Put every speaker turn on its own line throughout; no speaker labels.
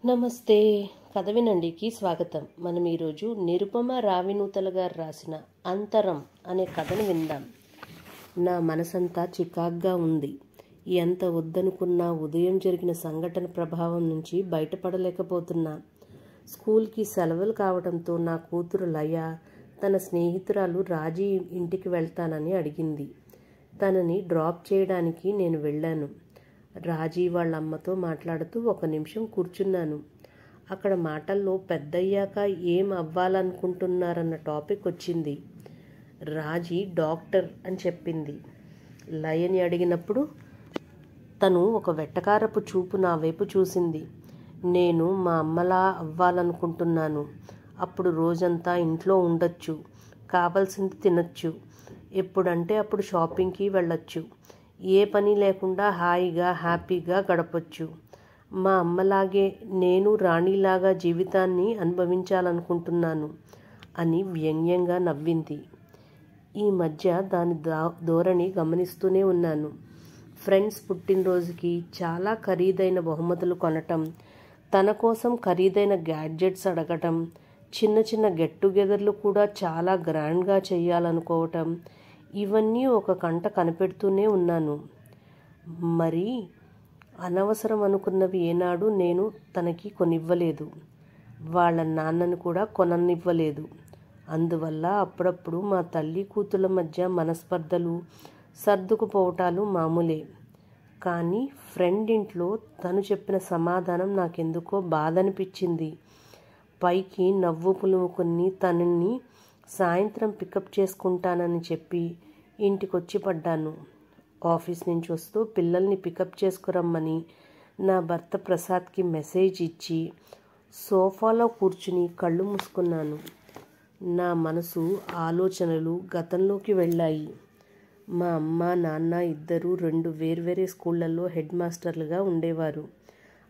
నమస్తే. కథ వినండికి స్వాగతం. మనం ఈరోజు నిరుపమ రావినూతల గారు రాసిన అంతరం అనే కథను విందాం. నా మనసంతా చికాగ్గా ఉంది. ఎంత వద్దనుకున్నా ఉదయం జరిగిన సంఘటన ప్రభావం నుంచి బయటపడలేకపోతున్నా. స్కూల్కి సెలవులు కావడంతో నా కూతురు లయ తన స్నేహితురాలు రాజీ ఇంటికి వెళ్తానని అడిగింది. తనని డ్రాప్ చేయడానికి నేను వెళ్ళాను. రాజీ వాళ్ళ అమ్మతో మాట్లాడుతూ 1 నిమిషం కూర్చున్నాను. అక్కడ మాటల్లో పెద్దయ్యాక ఏం అవ్వాలనుకుంటున్నారన్న టాపిక్ వచ్చింది. రాజీ డాక్టర్ అని చెప్పింది. లయని అడిగినప్పుడు తను ఒక వెట్టకారపు చూపు నా వైపు చూసింది. నేను మా అమ్మలా అవ్వాలనుకుంటున్నాను. అప్పుడు రోజంతా ఇంట్లో ఉండొచ్చు, కావలసింది తినొచ్చు, ఎప్పుడంటే అప్పుడు షాపింగ్కి వెళ్ళొచ్చు, ఏ పని లేకుండా హాయిగా హ్యాపీగా గడపొచ్చు. మా అమ్మలాగే నేను రాణిలాగా జీవితాన్ని అనుభవించాలనుకుంటున్నాను అని వ్యంగ్యంగా నవ్వింది. ఈ మధ్య దాని ధోరణి గమనిస్తూనే ఉన్నాను. ఫ్రెండ్స్ పుట్టినరోజుకి చాలా ఖరీదైన బహుమతులు కొనటం, తన కోసం ఖరీదైన గ్యాడ్జెట్స్ అడగటం, చిన్న చిన్న గెట్ టుగెదర్లు కూడా చాలా గ్రాండ్గా చేయాలనుకోవటం, ఇవన్నీ ఒక కంట కనిపెడుతూనే ఉన్నాను. మరి అనవసరం అనుకున్నవి ఏనాడు నేను తనకి కొనివ్వలేదు. వాళ్ళ నాన్నను కూడా కొననివ్వలేదు. అందువల్ల అప్పుడప్పుడు మా తల్లి కూతుళ్ళ మధ్య మనస్పర్ధలు, సర్దుకుపోవటాలు మామూలే. కానీ ఫ్రెండ్ ఇంట్లో తను చెప్పిన సమాధానం నాకెందుకో బాధ అనిపించింది. పైకి నవ్వు పులుముకుని తనని సాయంత్రం పికప్ చేసుకుంటానని చెప్పి ఇంటికొచ్చి పడ్డాను. ఆఫీస్ నుంచి వస్తూ పిల్లల్ని పికప్ చేసుకురమ్మని నా భర్త ప్రసాద్కి మెసేజ్ ఇచ్చి సోఫాలో కూర్చుని కళ్ళు మూసుకున్నాను. నా మనసు ఆలోచనలు గతంలోకి వెళ్ళాయి. మా అమ్మ నాన్న ఇద్దరూ 2 వేర్వేరే స్కూళ్ళల్లో హెడ్ మాస్టర్లుగా ఉండేవారు.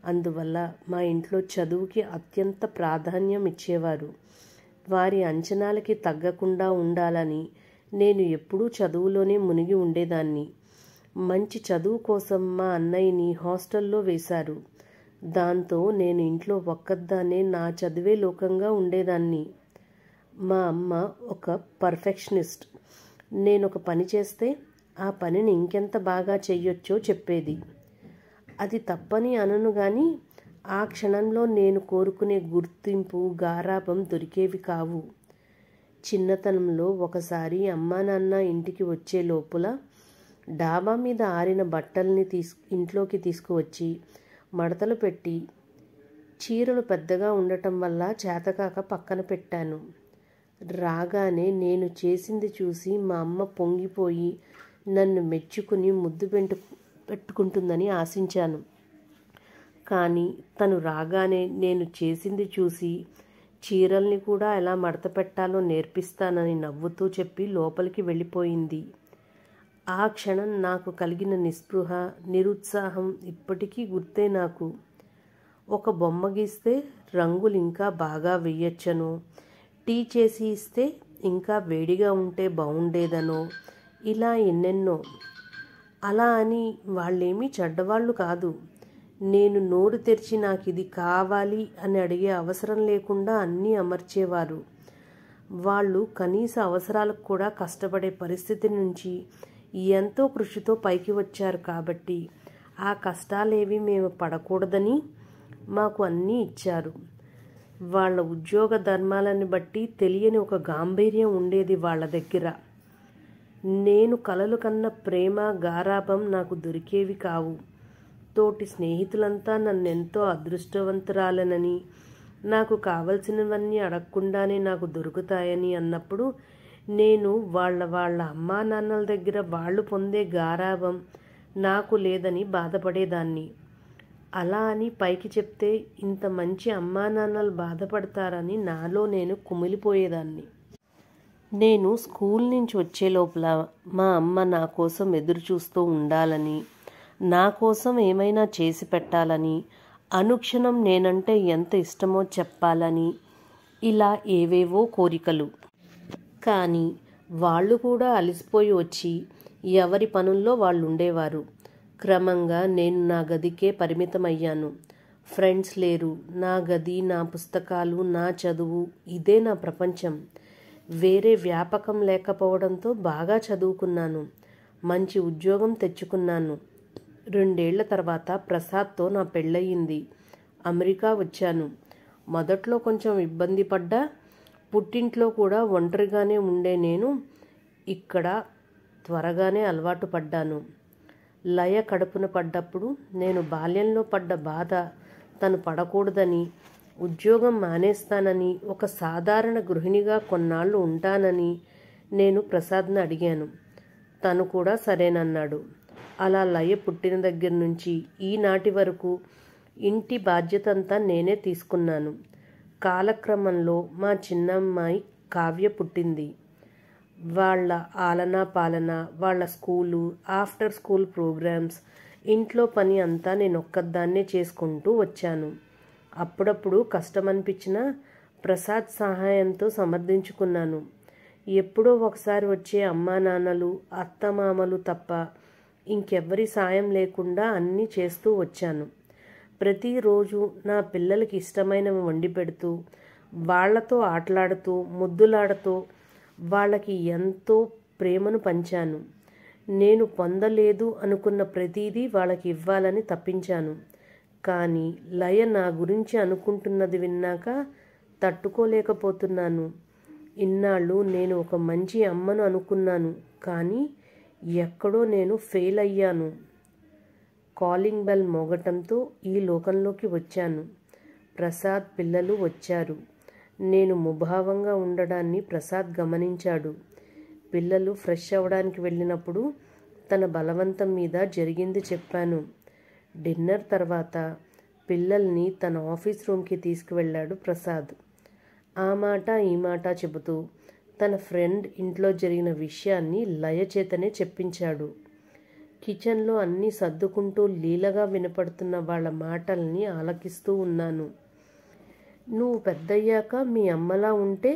అందువల్ల మా ఇంట్లో చదువుకి అత్యంత ప్రాధాన్యం ఇచ్చేవారు. వారి అంచనాలకి తగ్గకుండా ఉండాలని నేను ఎప్పుడూ చదువులోనే మునిగి ఉండేదాన్ని. మంచి చదువు కోసం మా అన్నయ్యని హాస్టల్లో వేశారు. దాంతో నేను ఇంట్లో ఒక్కదాన్నే నా చదివే లోకంగా ఉండేదాన్ని. మా అమ్మ ఒక పర్ఫెక్షనిస్ట్. నేను ఒక పని చేస్తే ఆ పనిని ఇంకెంత బాగా చెయ్యొచ్చో చెప్పేది. అది తప్పని అనను కానీ ఆ క్షణంలో నేను కోరుకునే గుర్తింపు, గారాబం దొరికేవి కావు. చిన్నతనంలో ఒకసారి అమ్మా నాన్న ఇంటికి వచ్చే లోపల డాబా మీద ఆరిన బట్టల్ని ఇంట్లోకి తీసుకువచ్చి మడతలు పెట్టి, చీరలు పెద్దగా ఉండటం వల్ల చేతకాక పక్కన పెట్టాను. రాగానే నేను చేసింది చూసి మా అమ్మ పొంగిపోయి నన్ను మెచ్చుకుని ముద్దు పెట్టుకుంటుందని ఆశించాను. కానీ తను రాగానే నేను చేసింది చూసి చీరల్ని కూడా ఎలా మడత పెట్టాలో నేర్పిస్తానని నవ్వుతూ చెప్పి లోపలికి వెళ్ళిపోయింది. ఆ క్షణం నాకు కలిగిన నిస్పృహ, నిరుత్సాహం ఇప్పటికీ గుర్తే నాకు. ఒక బొమ్మ గీస్తే రంగులు ఇంకా బాగా వేయొచ్చనో, టీ చేసి ఇస్తే ఇంకా వేడిగా ఉంటే బాగుండేదనో, ఇలా ఎన్నెన్నో. అలా అని వాళ్ళేమీ చెడ్డవాళ్ళు కాదు. నేను నోరు తెరిచి నాకు ఇది కావాలి అని అడిగే అవసరం లేకుండా అన్నీ అమర్చేవారు. వాళ్ళు కనీస అవసరాలకు కూడా కష్టపడే పరిస్థితి నుంచి ఎంతో కృషితో పైకి వచ్చారు కాబట్టి ఆ కష్టాలేవి మేము పడకూడదని మాకు అన్నీ ఇచ్చారు. వాళ్ళ ఉద్యోగ ధర్మాలను బట్టి తెలియని ఒక గాంభీర్యం ఉండేది వాళ్ళ దగ్గర. నేను కలలు కన్న ప్రేమ, గారాబం నాకు దొరికేవి కావు. తోటి స్నేహితులంతా నన్నెంతో అదృష్టవంతురాలనని, నాకు కావలసినవన్నీ అడగకుండానే నాకు దొరుకుతాయని అన్నప్పుడు నేను వాళ్ళ అమ్మా నాన్నల దగ్గర వాళ్ళు పొందే గారాబం నాకు లేదని బాధపడేదాన్ని. అలా అని పైకి చెప్తే ఇంత మంచి అమ్మా నాన్నలు బాధపడతారని నాలో నేను కుమిలిపోయేదాన్ని. నేను స్కూల్ నుంచి వచ్చే లోపల మా అమ్మ నా కోసం ఎదురు చూస్తూ ఉండాలని, నా కోసం ఏమైనా చేసి పెట్టాలని, అనుక్షణం నేనంటే ఎంత ఇష్టమో చెప్పాలని, ఇలా ఏవేవో కోరికలు. కానీ వాళ్ళు కూడా అలసిపోయి వచ్చి ఎవరి పనుల్లో వాళ్ళు ఉండేవారు. క్రమంగా నేను నా గదికే పరిమితమయ్యాను. ఫ్రెండ్స్ లేరు. నా గది, నా పుస్తకాలు, నా చదువు, ఇదే నా ప్రపంచం. వేరే వ్యాపకం లేకపోవడంతో బాగా చదువుకున్నాను. మంచి ఉద్యోగం తెచ్చుకున్నాను. 2 ఏళ్ల తర్వాత ప్రసాద్తో నా పెళ్ళయింది. అమెరికా వచ్చాను. మొదట్లో కొంచెం ఇబ్బంది పడ్డా, పుట్టింట్లో కూడా ఒంటరిగానే ఉండే నేను ఇక్కడ త్వరగానే అలవాటు పడ్డాను. లయ కడుపున పడ్డప్పుడు నేను బాల్యంలో పడ్డ బాధ తను పడకూడదని, ఉద్యోగం మానేస్తానని, ఒక సాధారణ గృహిణిగా కొన్నాళ్ళు ఉంటానని నేను ప్రసాద్ని అడిగాను. తను కూడా సరేనన్నాడు. అలా లయ పుట్టిన దగ్గర నుంచి ఈనాటి వరకు ఇంటి బాధ్యతంతా నేనే తీసుకున్నాను. కాలక్రమంలో మా చిన్నమ్మాయి కావ్య పుట్టింది. వాళ్ళ ఆలనా పాలన, వాళ్ళ స్కూలు, ఆఫ్టర్ స్కూల్ ప్రోగ్రామ్స్, ఇంట్లో పని అంతా నేను ఒక్కదాన్నే చేసుకుంటూ వచ్చాను. అప్పుడప్పుడు కష్టమనిపించినా ప్రసాద్ సహాయంతో సమర్థించుకున్నాను. ఎప్పుడో ఒకసారి వచ్చే అమ్మా నాన్నలు, అత్తమామలు తప్ప ఇంకెవ్వరి సాయం లేకుండా అన్నీ చేస్తూ వచ్చాను. ప్రతిరోజు నా పిల్లలకి ఇష్టమైనవి వండి పెడుతూ, వాళ్లతో ఆటలాడుతూ, ముద్దులాడుతూ వాళ్ళకి ఎంతో ప్రేమను పంచాను. నేను పొందలేదు అనుకున్న ప్రతిదీ వాళ్ళకి ఇవ్వాలని తప్పించాను. కానీ లయ నా గురించి అనుకుంటున్నది విన్నాక తట్టుకోలేకపోతున్నాను. ఇన్నాళ్ళు నేను ఒక మంచి అమ్మను అనుకున్నాను, కానీ ఎక్కడో నేను ఫెయిల్ అయ్యాను. కాలింగ్ బెల్ మోగటంతో ఈ లోకంలోకి వచ్చాను. ప్రసాద్ పిల్లలు వచ్చారు. నేను ముభావంగా ఉండడాన్ని ప్రసాద్ గమనించాడు. పిల్లలు ఫ్రెష్ అవ్వడానికి వెళ్ళినప్పుడు తన బలవంతం మీద జరిగింది చెప్పాను. డిన్నర్ తర్వాత పిల్లల్ని తన ఆఫీస్ రూమ్కి తీసుకువెళ్ళాడు ప్రసాద్. ఆ మాట ఈ మాట చెబుతూ తన ఫ్రెండ్ ఇంట్లో జరిగిన విషయాన్ని లయ చేతనే చెప్పించాడు. కిచెన్లో అన్నీ సర్దుకుంటూ లీలగా వినపడుతున్న వాళ్ళ మాటల్ని ఆలకిస్తూ ఉన్నాను. నువ్వు పెద్దయ్యాక మీ అమ్మలా ఉంటే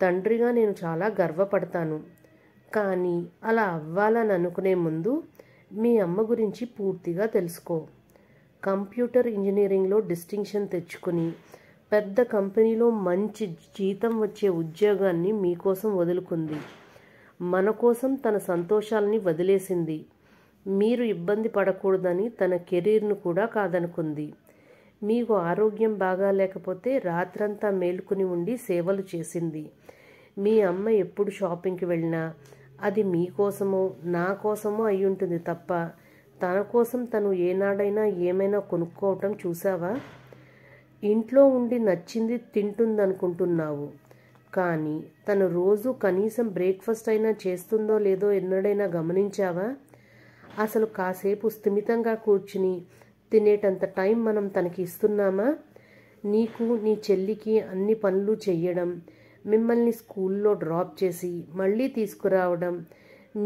తండ్రిగా నేను చాలా గర్వపడతాను. కానీ అలా అవ్వాలని అనుకునే ముందు మీ అమ్మ గురించి పూర్తిగా తెలుసుకో. కంప్యూటర్ ఇంజనీరింగ్లో డిస్టింక్షన్ తెచ్చుకుని పెద్ద కంపెనీలో మంచి జీతం వచ్చే ఉద్యోగాన్ని మీకోసం వదులుకుంది. మన కోసం తన సంతోషాలని వదిలేసింది. మీరు ఇబ్బంది పడకూడదని తన కెరీర్ను కూడా కాదనుకుంది. మీకు ఆరోగ్యం బాగా లేకపోతే రాత్రంతా మేలుకుని ఉండి సేవలు చేసింది. మీ అమ్మ ఎప్పుడు షాపింగ్కి వెళ్ళినా అది మీకోసమో నా కోసమో అయి ఉంటుంది తప్ప తన కోసం తను ఏనాడైనా ఏమైనా కొనుక్కోవటం చూసావా? ఇంట్లో ఉండి నచ్చింది తింటుందనుకుంటున్నావు, కానీ తను రోజు కనీసం బ్రేక్ఫాస్ట్ అయినా చేస్తుందో లేదో ఎన్నడైనా గమనించావా? అసలు కాసేపు స్థిమితంగా కూర్చుని తినేటంత టైం మనం తనకి ఇస్తున్నామా? నీకు నీ చెల్లికి అన్ని పనులు చెయ్యడం, మిమ్మల్ని స్కూల్లో డ్రాప్ చేసి మళ్ళీ తీసుకురావడం,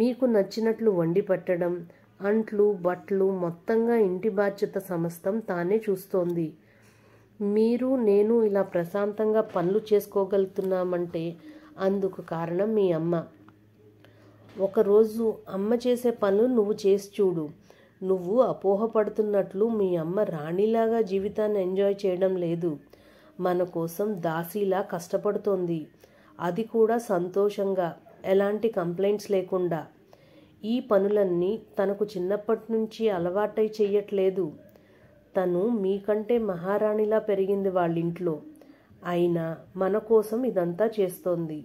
మీకు నచ్చినట్లు వండి పెట్టడం, అంట్లు బట్టలు మొత్తంగా ఇంటి బాధ్యత సమస్తం తానే చూస్తోంది. మీరు నేను ఇలా ప్రశాంతంగా పనులు చేసుకోగలుగుతున్నామంటే అందుకు కారణం మీ అమ్మ. ఒకరోజు అమ్మ చేసే పనులు నువ్వు చేసి చూడు. నువ్వు అపోహపడుతున్నట్లు మీ అమ్మ రాణిలాగా జీవితాన్ని ఎంజాయ్ చేయడం లేదు. మన కోసం దాసీలా కష్టపడుతోంది. అది కూడా సంతోషంగా, ఎలాంటి కంప్లైంట్స్ లేకుండా. ఈ పనులన్నీ తనకు చిన్నప్పటి నుంచి అలవాటై చెయ్యట్లేదు. తను మీకంటే మహారాణిలా పెరిగింది వాళ్ళింట్లో. అయినా మన కోసం ఇదంతా చేస్తోంది.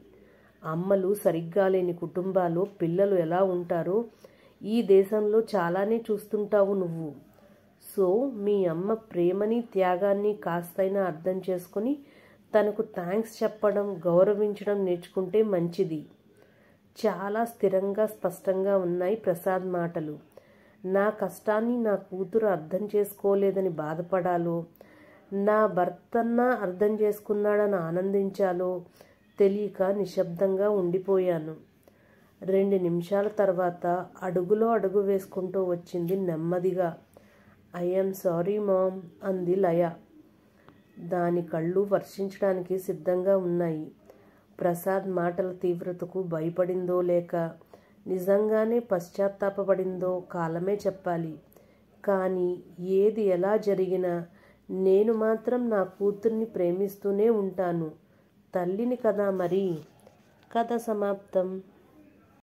అమ్మలు సరిగ్గా లేని కుటుంబాల్లో పిల్లలు ఎలా ఉంటారో ఈ దేశంలో చాలానే చూస్తుంటావు నువ్వు. సో మీ అమ్మ ప్రేమని త్యాగాన్ని కాస్తైనా అర్థం చేసుకుని తనకు థ్యాంక్స్ చెప్పడం, గౌరవించడం నేర్చుకుంటే మంచిది. చాలా స్థిరంగా స్పష్టంగా ఉన్నాయి ప్రసాద్ మాటలు. నా కష్టాన్ని నా కూతురు అర్థం చేసుకోలేదని బాధపడాలో, నా భర్తన్నా అర్థం చేసుకున్నాడని ఆనందించాలో తెలియక నిశ్శబ్దంగా ఉండిపోయాను. 2 నిమిషాల తర్వాత అడుగులో అడుగు వేసుకుంటూ వచ్చింది నెమ్మదిగా. ఐఎమ్ సారీ మామ్ అంది లయ. దాని కళ్ళు వర్షించడానికి సిద్ధంగా ఉన్నాయి. ప్రసాద్ మాటల తీవ్రతకు భయపడిందో లేక నిజంగానే పశ్చాత్తాపపడిందో కాలమే చెప్పాలి. కానీ ఏది ఎలా జరిగినా నేను మాత్రం నా కూతుర్ని ప్రేమిస్తూనే ఉంటాను. తల్లిని కదా మరి. కథ సమాప్తం.